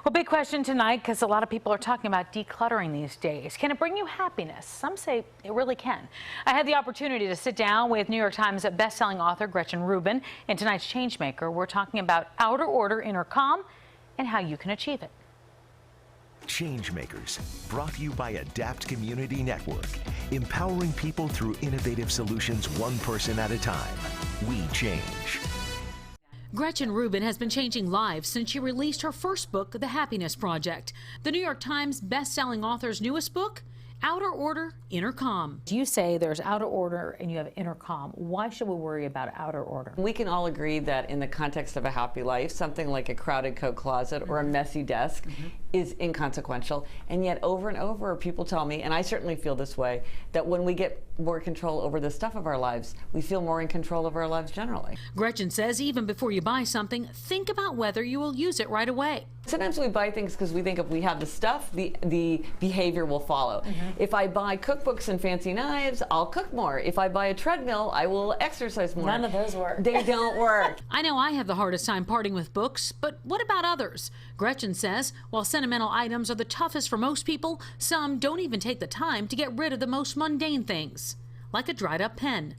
Well, big question tonight because a lot of people are talking about decluttering these days. Can it bring you happiness? Some say it really can. I had the opportunity to sit down with New York Times bestselling author Gretchen Rubin. In tonight's Changemaker, we're talking about outer order, inner calm, and how you can achieve it. Changemakers, brought to you by Adapt Community Network, empowering people through innovative solutions one person at a time. We change. Gretchen Rubin has been changing lives since she released her first book, The Happiness Project. The New York Times best-selling author's newest book, Outer Order, Inner Calm. You say there's outer order and you have inner calm. Why should we worry about outer order? We can all agree that in the context of a happy life, something like a crowded coat closet or a messy desk is inconsequential. And yet over and over people tell me, and I certainly feel this way, that when we get more control over the stuff of our lives, we feel more in control of our lives generally. Gretchen says even before you buy something, think about whether you will use it right away. Sometimes we buy things because we think if we have the stuff, the behavior will follow. If I buy cookbooks and fancy knives, I'll cook more. If I buy a treadmill, I will exercise more. None of those work. They don't work. I know I have the hardest time parting with books, but what about others? Gretchen says while sentimental items are the toughest for most people, some don't even take the time to get rid of the most mundane things, like a dried up pen.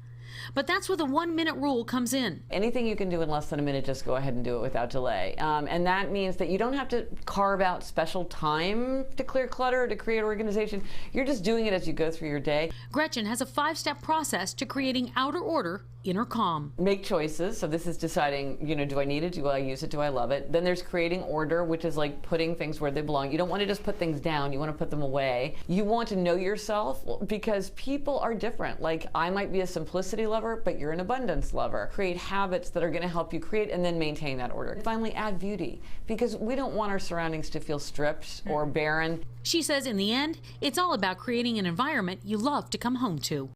But that's where the 1-minute rule comes in. Anything you can do in less than a minute, just go ahead and do it without delay. And that means that you don't have to carve out special time to clear clutter, to create organization. You're just doing it as you go through your day. Gretchen has a 5-step process to creating outer order, inner calm. Make choices. So this is deciding, do I need it? Do I use it? Do I love it? Then there's creating order, which is like putting things where they belong. You don't want to just put things down. You want to put them away. You want to know yourself because people are different. Like I might be a simplicity lover, but you're an abundance lover. Create habits that are going to help you create and then maintain that order. Finally, add beauty because we don't want our surroundings to feel stripped or barren. She says in the end, it's all about creating an environment you love to come home to.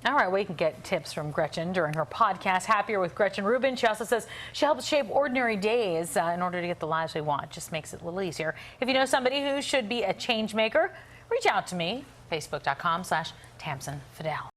All right, we can get tips from Gretchen during her podcast, Happier with Gretchen Rubin. She also says she helps shape ordinary days in order to get the lives we want. Just makes it a little easier. If you know somebody who should be a change maker, reach out to me, facebook.com/TamsinFidel.